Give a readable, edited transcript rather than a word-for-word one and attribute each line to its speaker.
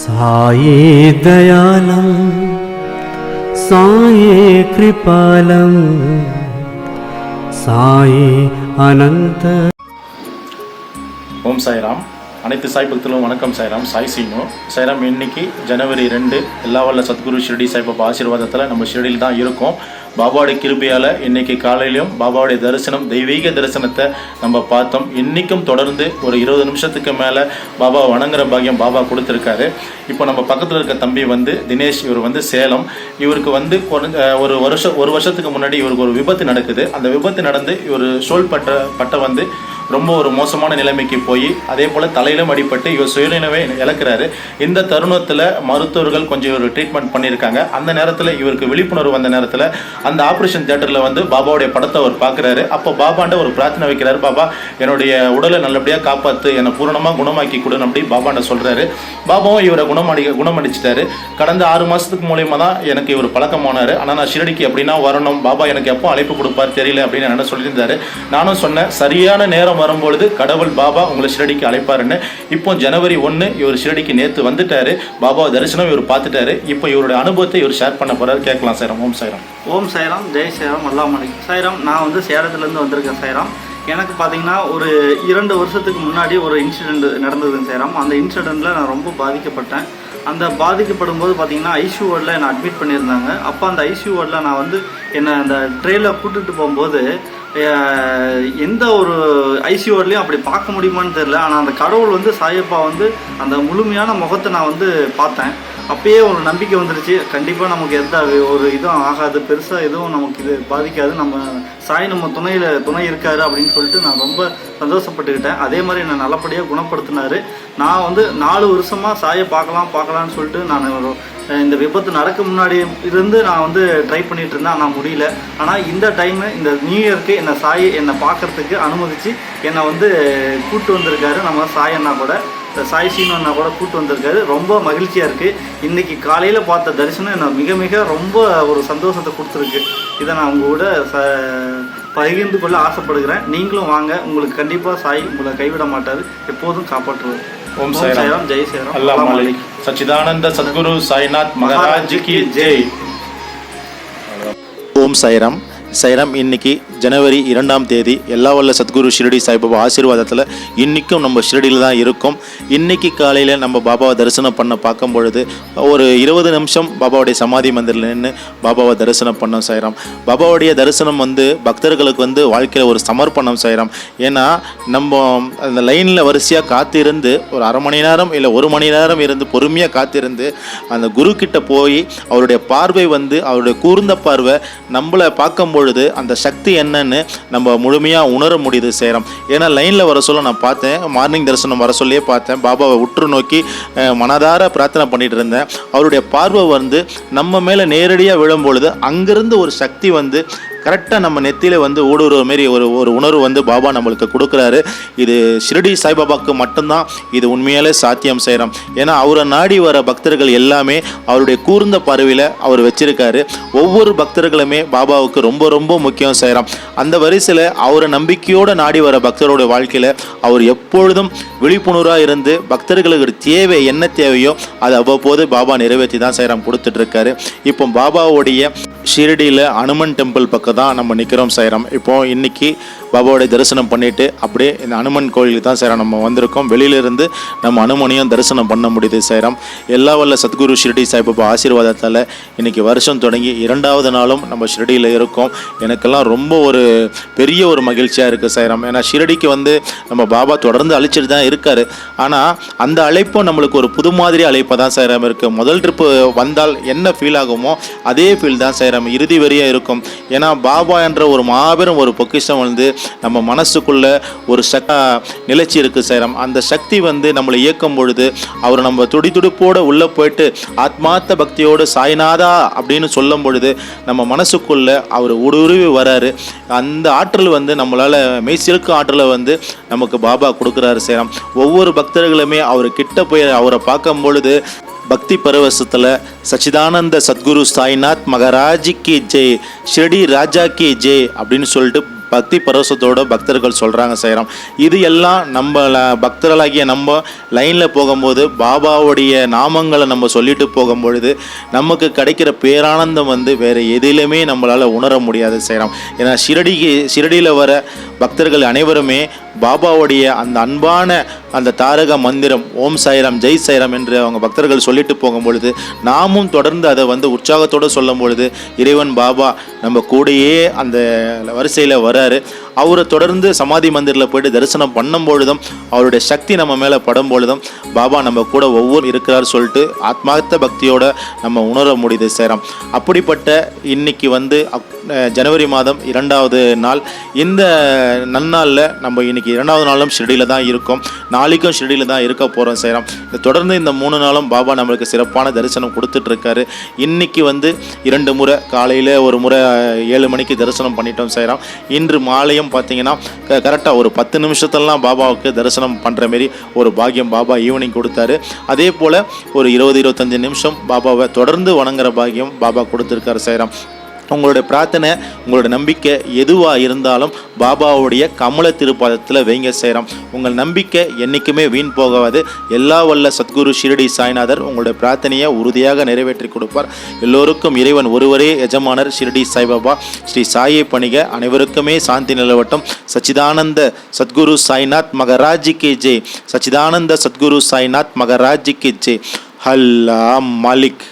Speaker 1: साये दयालं साये कृपालं साये अनंत।
Speaker 2: ஓம் சாய்ராம். அனைத்து சாய் பக்தர்களும் வணக்கம். சாய்ராம், சாய் சீனு. சாய்ராம், இன்னைக்கு ஜனவரி 2 எல்லா வல்ல சத்குரு ஷிரடி சாய்பாபா ஆசீர்வாதத்தில் நம்ம ஷிரடியில் தான் இருக்கோம். பாபாவுடைய கிருபையால் இன்னைக்கு காலையிலையும் பாபாவுடைய தரிசனம், தெய்வீக தரிசனத்தை நம்ம பார்த்தோம். இன்றைக்கும் தொடர்ந்து ஒரு 20 நிமிஷத்துக்கு மேலே பாபா வணங்குற பாக்கியம் பாபா கொடுத்துருக்காரு. இப்போ நம்ம பக்கத்தில் இருக்க தம்பி தினேஷ், இவர் சேலம். இவருக்கு ஒரு வருஷத்துக்கு முன்னாடி இவருக்கு ஒரு விபத்து நடக்குது. அந்த விபத்து நடந்து இவர் ஷோல் பட்டை ரொம்ப ஒரு மோசமான நிலைமைக்கு போய் அதே போல் தலையிலும் அடிபட்டு இவர் சுயநினைவை இழக்கிறாரு. இந்த தருணத்தில் மருத்துவர்கள் கொஞ்சம் இவர் ட்ரீட்மெண்ட் பண்ணியிருக்காங்க. அந்த நேரத்தில் இவருக்கு விழிப்புணர்வு வந்த நேரத்தில் அந்த ஆப்ரேஷன் தியேட்டரில் பாபாவுடைய படத்தை அவர் பார்க்குறாரு. அப்போ பாபாண்ட ஒரு பிரார்த்தனை வைக்கிறாரு. பாபா, என்னுடைய உடலை நல்லபடியாக காப்பாற்று, என்னை பூரணமாக குணமாக்கி கொடுன்னு அப்படி பாபாண்ட சொல்கிறாரு. பாபாவும் இவரை குணமடிச்சிட்டாரு. கடந்த 6 மாதத்துக்கு மூலியமாக தான் எனக்கு இவர் பழக்கமானார். ஆனால் நான் ஷிரடிக்கு அப்படின்னா வரணும், பாபா எனக்கு எப்போ அழைப்பு கொடுப்பார் தெரியல அப்படின்னு என்ன சொல்லியிருந்தாரு. நானும் சொன்னேன், சரியான நேரம் வரும்பொழுது கடவுள் பாபா உங்களை ஷிரடிக்கு அழைப்பாருன்னு. இப்போ ஜனவரி 1 இவர் ஷிரடிக்கு நேற்று வந்துட்டாரு. பாபா தரிசனம் இவர் பார்த்துட்டாரு. இப்போ இவருடைய அனுபவத்தை இவர் ஷேர் பண்ண போறாரு. கேட்கலாம் சாய்ராம். ஓம் சாய்ராம்.
Speaker 3: ஓம் சாய்ராம், ஜெய் சாய்ராம், அல்லாமலை சாய்ராம். நான் சேலத்துலேருந்து வந்திருக்கேன் சாய்ராம். எனக்கு பார்த்தீங்கன்னா ஒரு 2 வருஷத்துக்கு முன்னாடி ஒரு இன்சிடெண்ட் நடந்ததுங்க சாய்ராம். அந்த இன்சிடெண்ட்டில் நான் ரொம்ப பாதிக்கப்பட்டேன். அந்த பாதிக்கப்படும் போது பார்த்தீங்கன்னா ஐசியூ வார்டில் என்னை அட்மிட் பண்ணியிருந்தாங்க. அப்போ அந்த ஐசியூ வார்டில் நான் என்னை அந்த ட்ரெயினில் கூட்டிகிட்டு போகும்போது எந்த ஒரு ஐசியூ வார்ட்லேயும் அப்படி பார்க்க முடியுமான்னு தெரியல. ஆனால் அந்த கடவுள் சாயப்பா அந்த முழுமையான முகத்தை நான் பார்த்தேன். அப்பயே ஒரு நம்பிக்கை வந்துருச்சு, கண்டிப்பாக நமக்கு எந்த ஒரு இதுவும் ஆகாது, பெருசாக எதுவும் நமக்கு இது பாதிக்காது, நம்ம சாய் நம்ம துணை இருக்காரு அப்படின்னு சொல்லிட்டு நான் ரொம்ப சந்தோஷப்பட்டுக்கிட்டேன். அதே மாதிரி என்னை நல்லபடியாக குணப்படுத்தினார். நான் 4 வருஷமாக சாயை பார்க்கலான்னு சொல்லிட்டு நான் இந்த விபத்து நடக்க முன்னாடி இருந்து நான் ட்ரை பண்ணிட்டு இருந்தேன். ஆனால் முடியல. ஆனால் இந்த டைமு, இந்த நியூ இயருக்கு என்னை பார்க்கறதுக்கு அனுமதிச்சு என்னை கூப்பிட்டு வந்திருக்காரு. நம்ம சாயண்ணா கூட, சாய் சீனண்ணா கூட கூப்பிட்டு வந்திருக்காரு. ரொம்ப மகிழ்ச்சியாக இருக்குது. இன்றைக்கி காலையில் பார்த்த தரிசனம் என்னை மிக மிக ரொம்ப ஒரு சந்தோஷத்தை கொடுத்துருக்கு. இதை நான் உங்கள் கூட பகிர்ந்து கொள்ள ஆசைப்படுகிறேன். நீங்களும் வாங்க, உங்களுக்கு கண்டிப்பாக சாய் உங்களை கைவிட மாட்டார், எப்போதும் காப்பாற்றுவார்.
Speaker 2: ஓம் சாய்ராம்,
Speaker 3: ஜெய் சாய்ராம்,
Speaker 2: அல்லாமலை. சச்சிதானந்த சத்குரு சாய்நாத் மகாராஜ் கி ஜெய். ஓம் சாய்ராம். சாய்ராம், இன்னைக்கு ஜனவரி 2ஆம் தேதி எல்லா வல்ல சத்குரு ஷிரடி சாய்பாபா ஆசீர்வாதத்தில் இன்றைக்கும் நம்ம ஷிரடியில் தான் இருக்கோம். இன்றைக்கி காலையில் நம்ம பாபாவை தரிசனம் பண்ண பார்க்கும் பொழுது ஒரு 20 நிமிஷம் பாபாவுடைய சமாதி மந்திரில் நின்று பாபாவை தரிசனம் பண்ணோம். சாய்ராம், பாபாவுடைய தரிசனம் பக்தர்களுக்கு வாழ்க்கையில் ஒரு சமர்ப்பணம். சாய்ராம், ஏன்னா நம்ம அந்த லைனில் வரிசையாக காத்திருந்து ஒரு அரை மணி நேரம் இல்லை 1 மணி நேரம் இருந்து பொறுமையாக காத்திருந்து அந்த குரு கிட்ட போய் அவருடைய பார்வை அவருடைய கூர்ந்த பார்வை நம்மளை பார்க்கும் பொழுது அந்த சக்தி என்னன்னு நம்ம முழுமையாக உணர முடியுது. சேரம், ஏன்னா லைனில் வர சொல்ல நான் பார்த்தேன், மார்னிங் தரிசனம் வர சொல்லியே பார்த்தேன். பாபாவை உற்று நோக்கி மனதார பிரார்த்தனை பண்ணிட்டு இருந்தேன். அவருடைய பார்வை நம்ம மேலே நேரடியாக விழும்பொழுது அங்கிருந்து ஒரு சக்தி கரெக்டாக நம்ம நெத்தியில் ஊடுருவ மாரி ஒரு உணர்வு பாபா நம்மளுக்கு கொடுக்குறாரு. இது ஷிரடி சாய்பாபாவுக்கு மட்டும்தான் இது உண்மையாலே சாத்தியம். செய்கிறோம். ஏன்னா அவரை நாடி வர பக்தர்கள் எல்லாமே அவருடைய கூர்ந்த பார்வையில் அவர் வச்சிருக்காரு. ஒவ்வொரு பக்தர்களுமே பாபாவுக்கு ரொம்ப ரொம்ப முக்கியம். செய்கிறோம். அந்த வரிசையில் அவரை நம்பிக்கையோடு நாடி வர பக்தருடைய வாழ்க்கையில் அவர் எப்பொழுதும் விழிப்புணர்வாக இருந்து பக்தர்களுக்கு தேவை என்ன தேவையோ அதை அவ்வப்போது பாபா நிறைவேற்றி தான் செய்கிறோம் கொடுத்துட்ருக்காரு. இப்போ பாபாவுடைய ஷிரடியில் அனுமன் டெம்பிள் பக்கம் தான் நம்ம நிற்கிறோம். சாய்ராம், இப்போ இன்னைக்கு பாபாவோடைய தரிசனம் பண்ணிட்டு அப்படியே இந்த அனுமன் கோயிலுக்கு தான் சாய்ராம் நம்ம வந்திருக்கோம். வெளியிலிருந்து நம்ம அனுமனையும் தரிசனம் பண்ண முடியுது. சாய்ராம், எல்லா வல்ல சத்குரு ஷிரடி சாய்பாபா ஆசீர்வாதத்தால் இன்னைக்கு வருஷம் தொடங்கி 2வது நாளும் நம்ம ஷிரடியில் இருக்கோம். எனக்கெல்லாம் ரொம்ப ஒரு பெரிய ஒரு மகிழ்ச்சியாக இருக்குது. சாய்ராம், ஏன்னா ஷிரடிக்கு நம்ம பாபா தொடர்ந்து அழைச்சிட்டு தான் இருக்காரு. ஆனால் அந்த அழைப்பும் நம்மளுக்கு ஒரு புது மாதிரி அழைப்பாக தான் சாய்ராம் இருக்குது. முதல் ட்ரிப்பு வந்தால் என்ன ஃபீல் ஆகுமோ அதே ஃபீல் தான் சாய்ராம் இறுதி வரையாக இருக்கும். ஏன்னா பாபா என்ற ஒரு மாபெரும் ஒரு பொக்கிஷம் நம்ம மனசுக்குள்ள ஒரு நிலைச்சி இருக்கு. சாய்ராம், அந்த சக்தி நம்மளை இயக்கும் பொழுது அவர் நம்ம துடிதுடிப்போடு உள்ளே போயிட்டு ஆத்மார்த்த பக்தியோடு சாய்நாதா அப்படின்னு சொல்லும் பொழுது நம்ம மனசுக்குள்ள அவர் ஊடுருவி வராரு. அந்த ஆற்றல் நம்மளால் மெய்சிலுக்கு ஆற்றலை நமக்கு பாபா கொடுக்குறாரு. சாய்ராம், ஒவ்வொரு பக்தர்களுமே அவர் கிட்ட போய் அவரை பார்க்கும் பொழுது பக்தி பரவசத்தில் சச்சிதானந்த சத்குரு சாய்நாத் மகாராஜ் கி ஜெய், ஷிரடி ராஜா கி ஜெய் அப்படின்னு சொல்லிட்டு பக்தி பரவசத்தோட பக்தர்கள் சொல்கிறாங்க சாய்ராம். இது எல்லாம் நம்ம பக்தர்களாகிய நம்ம லைனில் போகும்போது பாபாவுடைய நாமங்களை நம்ம சொல்லிட்டு போகும்பொழுது நமக்கு கிடைக்கிற பேரானந்தம் வந்து வேறு எதிலுமே நம்மளால் உணர முடியாது சாய்ராம். ஏன்னா ஷிரடியில் வர பக்தர்கள் அனைவருமே பாபாவுடைய அந்த அன்பான அந்த தாரக மந்திரம் ஓம் சாய்ராம் ஜெய் சாய்ராம் என்று அவங்க பக்தர்கள் சொல்லிட்டு போகும்பொழுது நாமும் தொடர்ந்து அதை வந்து உற்சாகத்தோடு சொல்லும் பொழுது இறைவன் பாபா நம்ம கூடயே அந்த வரிசையில் வராரு. அவரை தொடர்ந்து சமாதி மந்திரில் போய்ட்டு தரிசனம் பண்ணும் பொழுதும் அவருடைய சக்தி நம்ம மேலே படும் பொழுதும் பாபா நம்ம கூட ஒவ்வொரு இருக்கிறார் சொல்லிட்டு ஆத்மார்த்த பக்தியோடு நம்ம உணர முடியுது சாய்ராம். அப்படிப்பட்ட இன்னைக்கு வந்து ஜனவரி மாதம் 2வது நாள். இந்த நன்னாளில் நம்ம இன்னைக்கு 2வது நாளும் ஷிரடியில் தான் இருக்கோம், நாளைக்கும் ஷிரடியில் தான் இருக்க போகிறோம் சாய்ராம். தொடர்ந்து இந்த 3 நாளும் பாபா நம்மளுக்கு சிறப்பான தரிசனம் கொடுத்துட்ருக்காரு. இன்னைக்கு வந்து 2 முறை காலையில் ஒரு முறை 7 மணிக்கு தரிசனம் பண்ணிட்டோம் சாய்ராம். இன்று மாலையும் பார்த்தீங்கன்னா கரெக்டாக ஒரு 10 நிமிஷத்துலலாம் பாபாவுக்கு தரிசனம் பண்ணுற மாரி ஒரு பாக்கியம் பாபா ஈவினிங் கொடுத்தாரு. அதே போல் ஒரு 20-25 நிமிஷம் பாபாவை தொடர்ந்து வணங்குற பாக்கியம் பாபா கொடுத்துருக்காரு சாய்ராம். உங்களுடைய பிரார்த்தனை, உங்களோட நம்பிக்கை எதுவாக இருந்தாலும் பாபாவுடைய கமல திருப்பாதத்தில் வைங்க சாய்ராம். உங்கள் நம்பிக்கை என்றைக்குமே வீண் போகாது. எல்லா வல்ல சத்குரு ஷிரடி சாய்நாதர் உங்களுடைய பிரார்த்தனையை உறுதியாக நிறைவேற்றி கொடுப்பார். எல்லோருக்கும் இறைவன் ஒருவரே எஜமானர் ஷிரடி சாய்பாபா. ஸ்ரீ சாயை பணிக. அனைவருக்குமே சாந்தி நிலவட்டும். சச்சிதானந்த சத்குரு சாய்நாத் மகராஜிக்கு ஜெய். சச்சிதானந்த சத்குரு சாய்நாத் மகராஜிக்கு ஜெய். அல்லா மாலிக்.